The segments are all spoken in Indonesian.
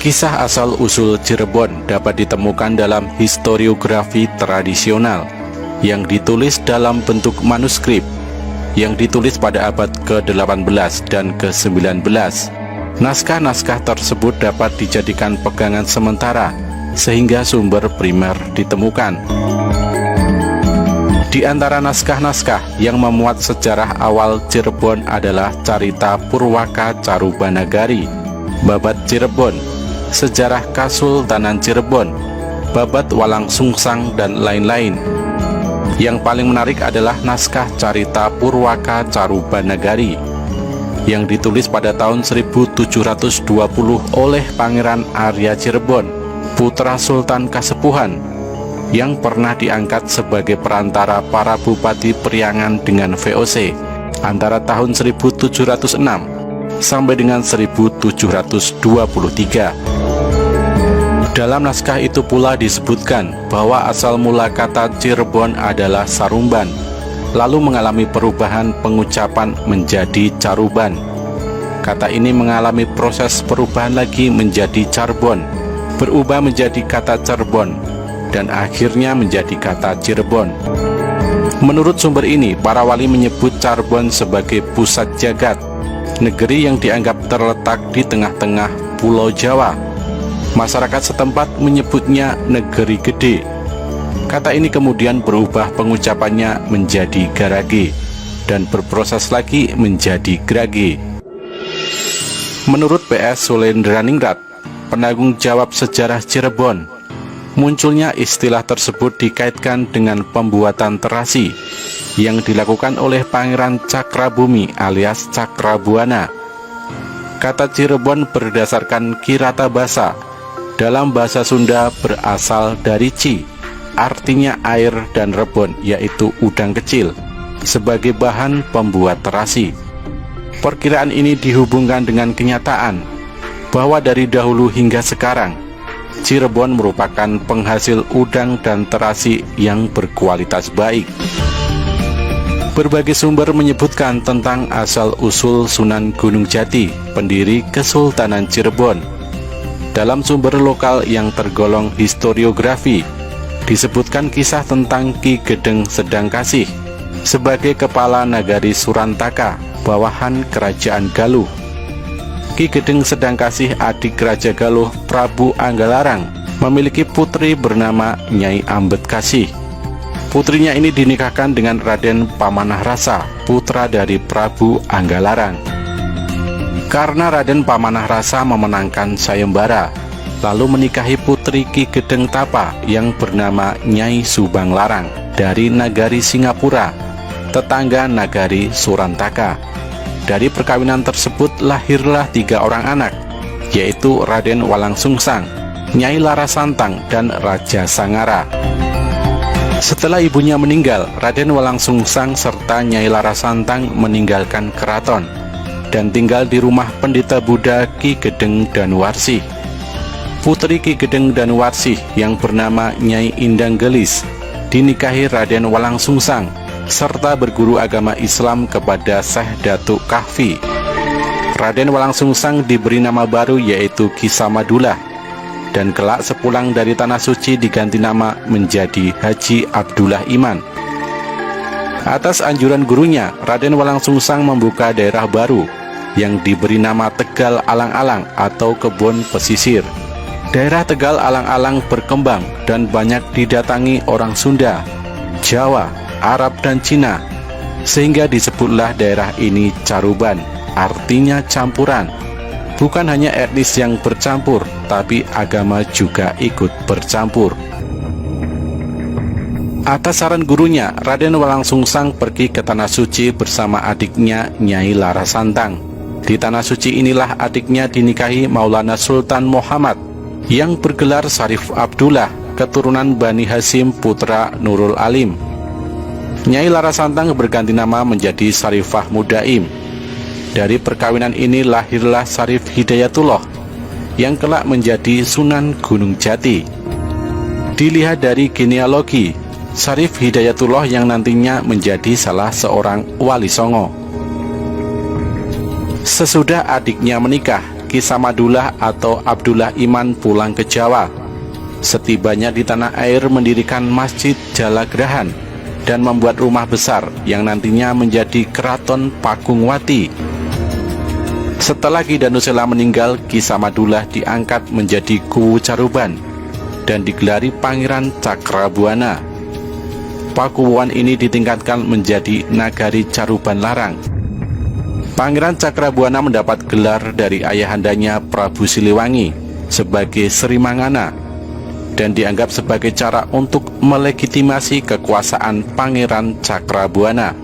Kisah asal-usul Cirebon dapat ditemukan dalam historiografi tradisional yang ditulis dalam bentuk manuskrip yang ditulis pada abad ke-18 dan ke-19. Naskah-naskah tersebut dapat dijadikan pegangan sementara sehingga sumber primer ditemukan. Di antara naskah-naskah yang memuat sejarah awal Cirebon adalah Carita Purwaka Carubanagari, Babat Cirebon, Sejarah Kasultanan Cirebon, Babat Walang Sungsang, dan lain-lain. Yang paling menarik adalah naskah Carita Purwaka Carubanagari yang ditulis pada tahun 1720 oleh Pangeran Arya Cirebon, putra Sultan Kasepuhan, yang pernah diangkat sebagai perantara para bupati Priangan dengan VOC antara tahun 1706 sampai dengan 1723. Dalam naskah itu pula disebutkan bahwa asal mula kata Cirebon adalah Sarumban, lalu mengalami perubahan pengucapan menjadi Caruban. Kata ini mengalami proses perubahan lagi menjadi Carbon, berubah menjadi kata Cerbon, dan akhirnya menjadi kata Cirebon. Menurut sumber ini, para wali menyebut Carbon sebagai pusat jagat, negeri yang dianggap terletak di tengah-tengah Pulau Jawa. Masyarakat setempat menyebutnya Negeri Gede. Kata ini kemudian berubah pengucapannya menjadi Garage dan berproses lagi menjadi Grage. Menurut PS Sulendraningrat, penanggung jawab sejarah Cirebon, munculnya istilah tersebut dikaitkan dengan pembuatan terasi yang dilakukan oleh Pangeran Cakrabumi alias Cakrabuana. Kata Cirebon berdasarkan Kirata Basa dalam bahasa Sunda berasal dari Ci, artinya air, dan rebon, yaitu udang kecil, sebagai bahan pembuat terasi. Perkiraan ini dihubungkan dengan kenyataan bahwa dari dahulu hingga sekarang Cirebon merupakan penghasil udang dan terasi yang berkualitas baik. Berbagai sumber menyebutkan tentang asal-usul Sunan Gunung Jati, pendiri Kesultanan Cirebon. Dalam sumber lokal yang tergolong historiografi, disebutkan kisah tentang Ki Gedeng Sedangkasih sebagai kepala Nagari Surantaka, bawahan Kerajaan Galuh. Ki Gedeng Sedangkasih, adik Raja Galuh Prabu Anggalarang, memiliki putri bernama Nyai Ambetkasih. Putrinya ini dinikahkan dengan Raden Pamanahrasa, putra dari Prabu Anggalarang. Karena Raden Pamanahrasa memenangkan sayembara, lalu menikahi putri Ki Gedeng Tapa yang bernama Nyai Subanglarang dari Nagari Singapura, tetangga Nagari Surantaka. Dari perkawinan tersebut lahirlah 3 orang anak, yaitu Raden Walang Sungsang, Nyai Larasantang, dan Raja Sangara. Setelah ibunya meninggal, Raden Walang Sungsang serta Nyai Larasantang meninggalkan keraton dan tinggal di rumah pendeta Buddha Ki Gedeng Danuwarsih. Putri Ki Gedeng Danuwarsih yang bernama Nyai Indang Gelis dinikahi Raden Walang Sungsang serta berguru agama Islam kepada Syekh Datuk Kahfi. Raden Walang Sungsang diberi nama baru yaitu Ki Samadullah, dan kelak sepulang dari Tanah Suci diganti nama menjadi Haji Abdullah Iman. Atas anjuran gurunya, Raden Walang Sungsang membuka daerah baru yang diberi nama Tegal Alang-alang atau Kebon Pesisir. Daerah Tegal Alang-alang berkembang dan banyak didatangi orang Sunda, Jawa, Arab, dan Cina, sehingga disebutlah daerah ini Caruban, artinya campuran. Bukan hanya etnis yang bercampur, tapi agama juga ikut bercampur. Atas saran gurunya, Raden Walang Sungsang pergi ke Tanah Suci bersama adiknya Nyai Larasantang. Di Tanah Suci inilah adiknya dinikahi Maulana Sultan Muhammad yang bergelar Syarif Abdullah, keturunan Bani Hasyim putra Nurul Alim. Nyai Larasantang berganti nama menjadi Syarifah Mudaim. Dari perkawinan ini lahirlah Syarif Hidayatullah yang kelak menjadi Sunan Gunung Jati. Dilihat dari genealogi, Syarif Hidayatullah yang nantinya menjadi salah seorang wali songo. Sesudah adiknya menikah, Ki Samadullah atau Abdullah Iman pulang ke Jawa. Setibanya di tanah air mendirikan Masjid Jalagrahan dan membuat rumah besar yang nantinya menjadi Keraton Pakungwati. Setelah Ki Danusela meninggal, Ki Samadullah diangkat menjadi Kuwu Caruban dan digelari Pangeran Cakrabuana. Pakuwuan ini ditingkatkan menjadi Nagari Caruban Larang. Pangeran Cakrabuana mendapat gelar dari ayahandanya Prabu Siliwangi sebagai Sri Mangana dan dianggap sebagai cara untuk melegitimasi kekuasaan Pangeran Cakrabuana.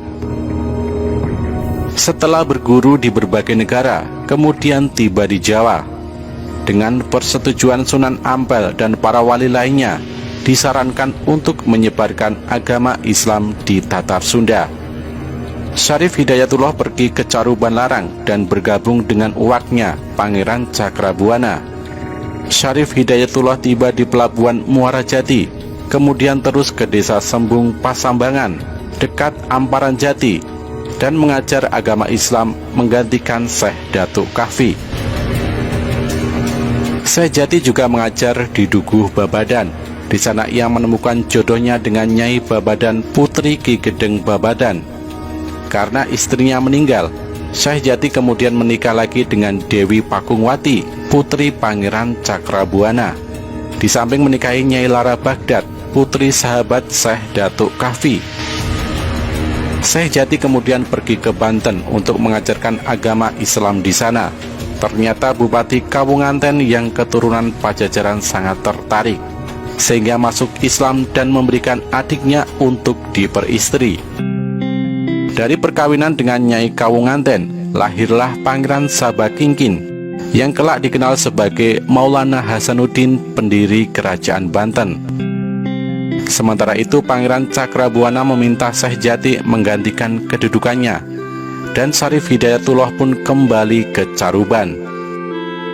Setelah berguru di berbagai negara, kemudian tiba di Jawa. Dengan persetujuan Sunan Ampel dan para wali lainnya, disarankan untuk menyebarkan agama Islam di Tatar Sunda. Syarif Hidayatullah pergi ke Caruban Larang dan bergabung dengan uwaknya, Pangeran Cakrabuana. Syarif Hidayatullah tiba di pelabuhan Muara Jati, kemudian terus ke desa Sembung Pasambangan, dekat Amparan Jati, dan mengajar agama Islam menggantikan Syekh Datuk Kahfi. Syekh Jati juga mengajar di Dukuh Babadan. Di sana ia menemukan jodohnya dengan Nyai Babadan Putri Ki Gedeng Babadan. Karena istrinya meninggal, Syekh Jati kemudian menikah lagi dengan Dewi Pakungwati, putri Pangeran Cakrabuana. Di samping menikahi Nyai Lara Baghdad, putri sahabat Syekh Datuk Kahfi. Syekh Jati kemudian pergi ke Banten untuk mengajarkan agama Islam di sana. Ternyata Bupati Kawunganten yang keturunan Pajajaran sangat tertarik, sehingga masuk Islam dan memberikan adiknya untuk diperistri. Dari perkawinan dengan Nyai Kawunganten, lahirlah Pangeran Sabakingkin, yang kelak dikenal sebagai Maulana Hasanuddin, pendiri Kerajaan Banten. Sementara itu, Pangeran Cakrabuana meminta Syekh Jati menggantikan kedudukannya, dan Syarif Hidayatullah pun kembali ke Caruban.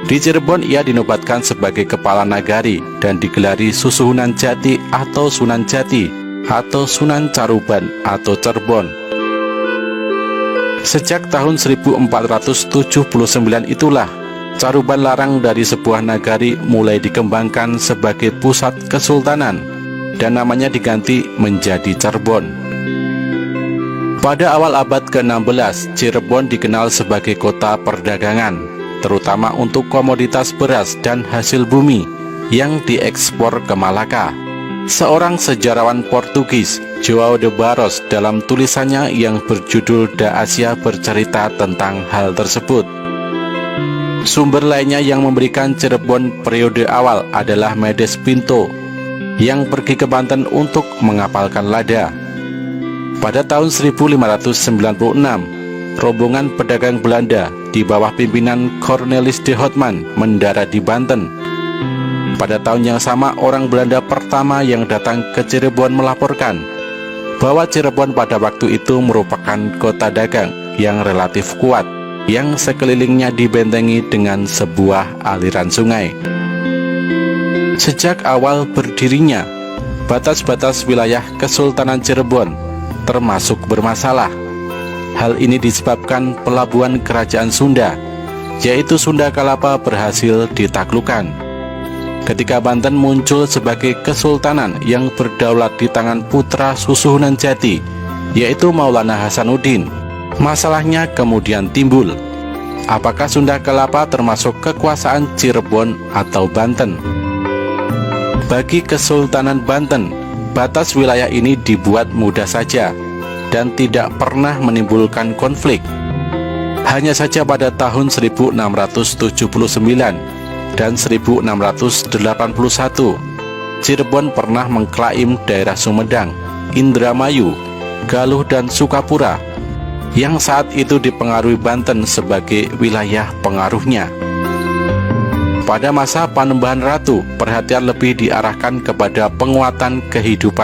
Di Cirebon ia dinobatkan sebagai kepala nagari dan digelari Susuhunan Jati atau Sunan Jati atau Sunan Caruban atau Cerbon. Sejak tahun 1479 itulah Caruban Larang dari sebuah nagari mulai dikembangkan sebagai pusat kesultanan dan namanya diganti menjadi Cerbon. Pada awal abad ke-16, Cirebon dikenal sebagai kota perdagangan, terutama untuk komoditas beras dan hasil bumi yang diekspor ke Malaka. Seorang sejarawan Portugis, João de Barros, dalam tulisannya yang berjudul Da Asia bercerita tentang hal tersebut. Sumber lainnya yang memberikan Cirebon periode awal adalah Medes Pinto, yang pergi ke Banten untuk mengapalkan lada. Pada tahun 1596, rombongan pedagang Belanda di bawah pimpinan Cornelis de Houtman mendarat di Banten. Pada tahun yang sama, orang Belanda pertama yang datang ke Cirebon melaporkan bahwa Cirebon pada waktu itu merupakan kota dagang yang relatif kuat, yang sekelilingnya dibentengi dengan sebuah aliran sungai. Sejak awal berdirinya, batas-batas wilayah Kesultanan Cirebon termasuk bermasalah. Hal ini disebabkan pelabuhan kerajaan Sunda, yaitu Sunda Kalapa, berhasil ditaklukkan. Ketika Banten muncul sebagai kesultanan yang berdaulat di tangan putra Susuhunan Jati, yaitu Maulana Hasanuddin, masalahnya kemudian timbul. Apakah Sunda Kalapa termasuk kekuasaan Cirebon atau Banten? Bagi Kesultanan Banten, batas wilayah ini dibuat mudah saja dan tidak pernah menimbulkan konflik. Hanya saja pada tahun 1679 dan 1681, Cirebon pernah mengklaim daerah Sumedang, Indramayu, Galuh, dan Sukapura, yang saat itu dipengaruhi Banten sebagai wilayah pengaruhnya. Pada masa Panembahan Ratu, perhatian lebih diarahkan kepada penguatan kehidupan